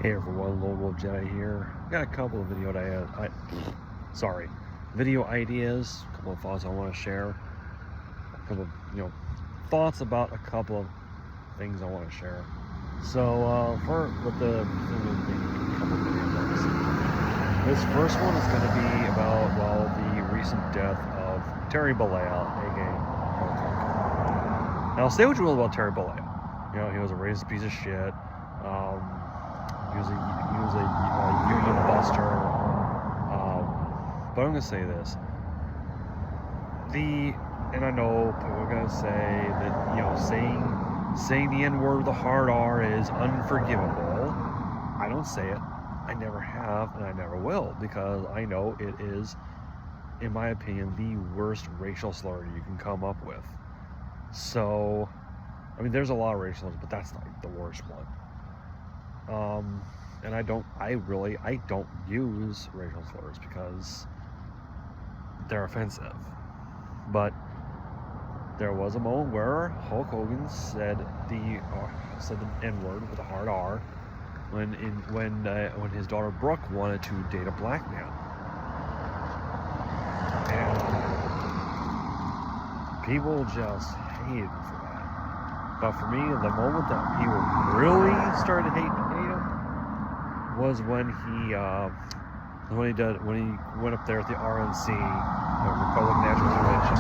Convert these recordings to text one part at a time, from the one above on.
Hey everyone, Lone Wolf Jedi here. Got a couple of video ideas, a couple of thoughts I want to share, a couple of thoughts about a couple of things I want to share. So this first one is going to be about the recent death of Terry Bollea, aka Hulk Hogan. Now, say what you will about Terry Bollea. He was a racist piece of shit. He was a union buster. But I'm gonna say this. And I know people are gonna say that saying the N-word with a hard R is unforgivable. I don't say it. I never have, and I never will, because I know it is, in my opinion, the worst racial slur you can come up with. So, I mean, there's a lot of racial slurs, but that's like the worst one. And I don't use racial slurs because they're offensive. But there was a moment where Hulk Hogan said the N-word with a hard R when his daughter Brooke wanted to date a black man, and people just hated him for that. But for me, the moment that people really started hating him was when he went up there at the RNC, the Republican National Convention,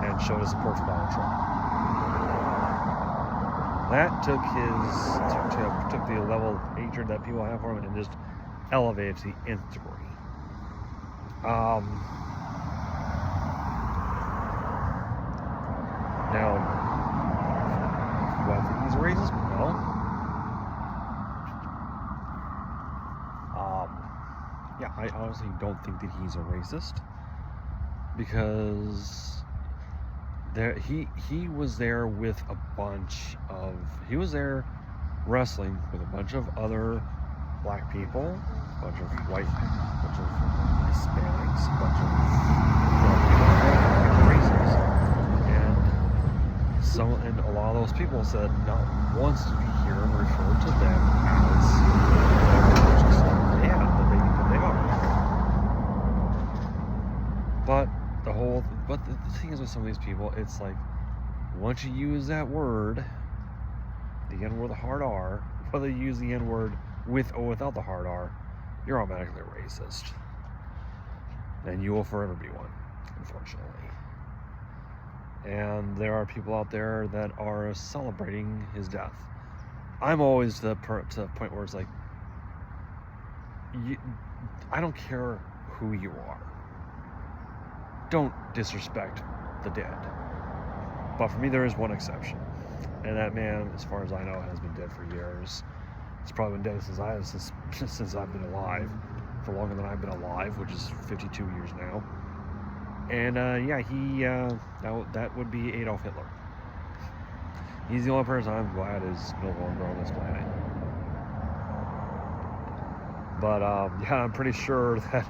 and showed his support for Donald Trump. That took the level of hatred that people have for him and just elevated to the nth degree. Now, do I think he's a racist? No. I honestly don't think that he's a racist, because he was there with he was there wrestling with a bunch of other black people, a bunch of white, a bunch of Hispanics, a bunch of races, and a lot of those people said not once did we hear him refer to them as they are. But the thing is with some of these people, it's like, once you use that word, the N-word with a hard R, whether you use the N-word with or without the hard R, you're automatically a racist. And you will forever be one, unfortunately. And there are people out there that are celebrating his death. I'm always to the point where it's like, I don't care who you are. Don't disrespect the dead. But for me, there is one exception. And that man, as far as I know, has been dead for years. He's probably been dead since I've been alive. For longer than I've been alive, which is 52 years now. And that would be Adolf Hitler. He's the only person I'm glad is no longer on this planet. But I'm pretty sure that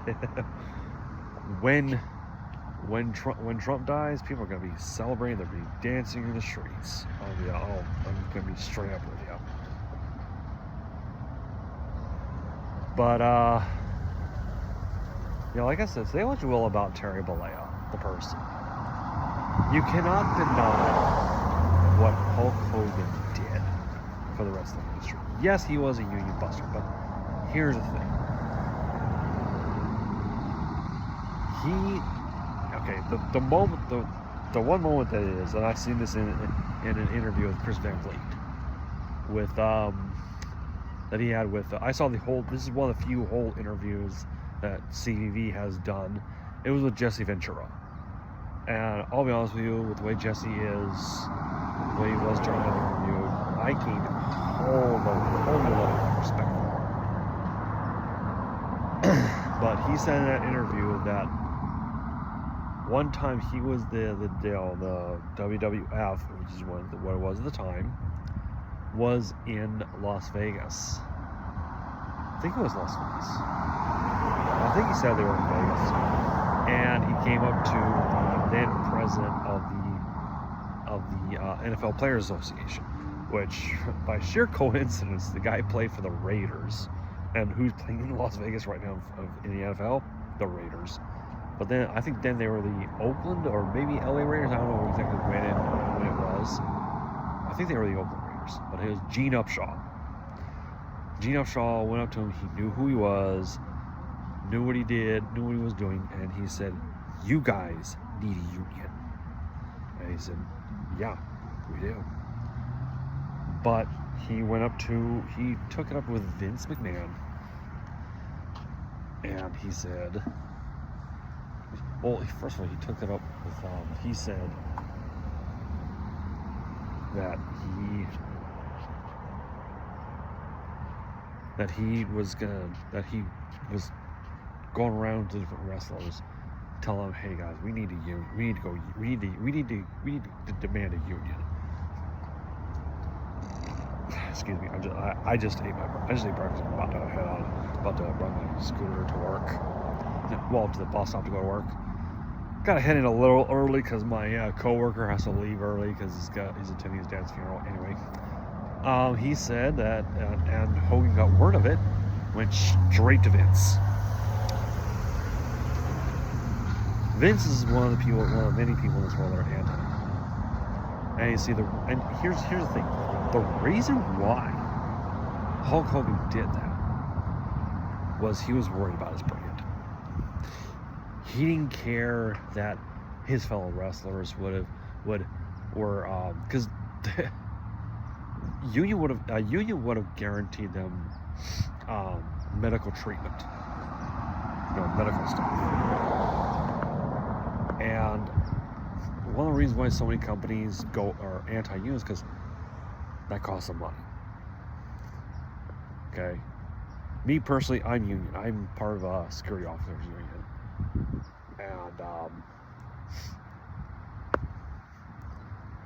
when Trump dies, people are going to be celebrating. They'll be dancing in the streets. I'm going to be straight up with you. But like I said, say what you will about Terry Bollea, the person. You cannot deny what Hulk Hogan did for the wrestling industry. Yes, he was a union buster, but here's the thing. The one moment that is, and I've seen this in an interview with Chris Van Vliet, with that he had with I saw this is one of the few whole interviews that CVV has done. It was with Jesse Ventura, and I'll be honest with you, with the way Jesse is, the way he was during that interview, I gained a whole new level of respect for him. But he said in that interview that one time he was the WWF, which is what it was at the time, was in Las Vegas. I think it was Las Vegas. I think he said they were in Vegas. And he came up to the then president of the NFL Players Association, which by sheer coincidence, the guy played for the Raiders, and who's playing in Las Vegas right now in the NFL? The Raiders. But then I think then they were the Oakland or maybe LA Raiders. I don't know exactly when it was. I think they were the Oakland Raiders, but it was Gene Upshaw. Gene Upshaw went up to him. He knew who he was, knew what he did, knew what he was doing, and he said, "You guys need a union." And he said, "Yeah, we do." But he took it up with Vince McMahon, and he said, well, first of all, he took it up with, he said that he was going around to different wrestlers, telling them, "Hey guys, we need to demand a union." Excuse me, I just ate breakfast. I'm about to run my scooter to work. Well, to the bus stop to go to work. Gotta head in a little early because my coworker has to leave early because he's attending his dad's funeral. Anyway, he said that, and Hogan got word of it, went straight to Vince. Vince is one of many people in this world that are anti. And you see and here's the thing: the reason why Hulk Hogan did that was he was worried about his brand. He didn't care that his fellow wrestlers were because union would have guaranteed them medical treatment, medical stuff. And one of the reasons why so many companies are anti-union is because that costs them money. Okay, me personally, I'm union. I'm part of a security officers union.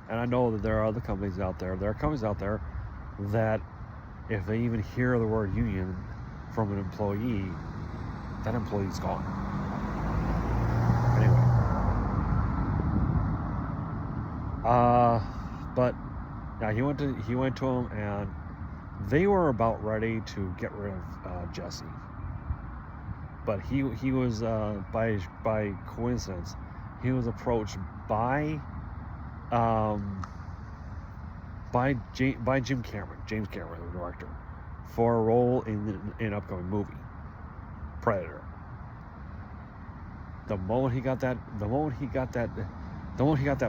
And I know that there are other companies out there. There are companies out there that, if they even hear the word union from an employee, that employee's gone. Anyway, but yeah, he went to him, and they were about ready to get rid of Jesse. But he was by coincidence, he was approached by James Cameron, the director, for a role in an upcoming movie, Predator. The moment he got that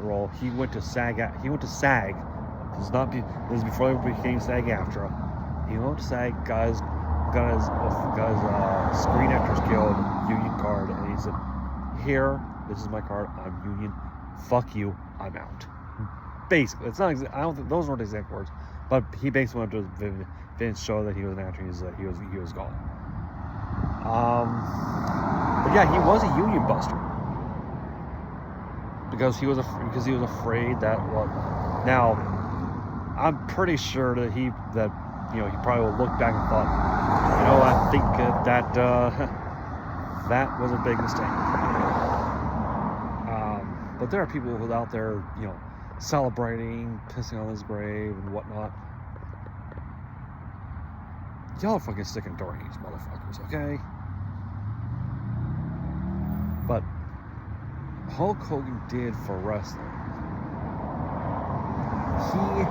role, he went to SAG. This is before it became SAG-AFTRA. He went to SAG, got his Screen Actors Guild union card, and he said, "Here, this is my card. I'm union. Fuck you. I'm out." Basically, it's not. I don't think those weren't the exact words, but he basically went to Vince, show that he was an actor. He was gone. But yeah, he was a union buster because he was afraid that. Well, now I'm pretty sure that he probably would look back and thought, I think that was a big mistake. But there are people out there, celebrating, pissing on his grave and whatnot. Y'all are fucking sick and deranged, motherfuckers, okay? But Hulk Hogan did for wrestling. He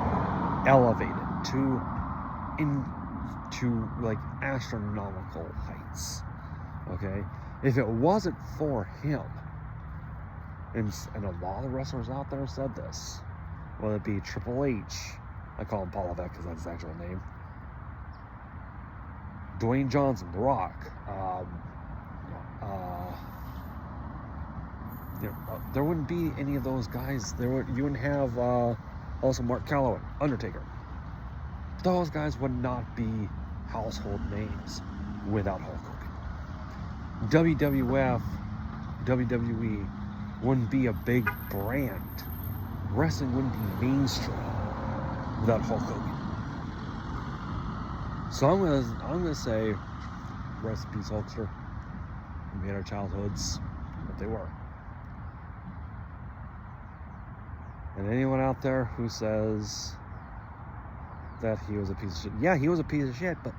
elevated to like astronomical heights. Okay, if it wasn't for him, and a lot of the wrestlers out there said this, whether it be Triple H, I call him Paul Levesque because that's his actual name, Dwayne Johnson, The Rock, there wouldn't be any of those guys. You wouldn't have also Mark Calloway, Undertaker. Those guys would not be household names without Hulk Hogan. WWE wouldn't be a big brand. Wrestling wouldn't be mainstream without Hulk Hogan. So I'm gonna say, rest in peace, Hulkster. We made our childhoods what they were. And anyone out there who says that he was a piece of shit. Yeah, he was a piece of shit, but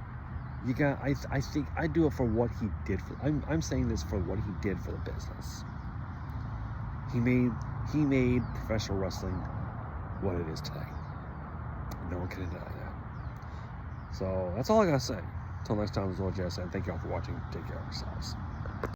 you got. I think I do it for what he did for. I'm saying this for what he did for the business. He made professional wrestling what it is today. No one can deny that. So that's all I gotta say. Until next time, this is what Jess said. Thank you all for watching. Take care of yourselves.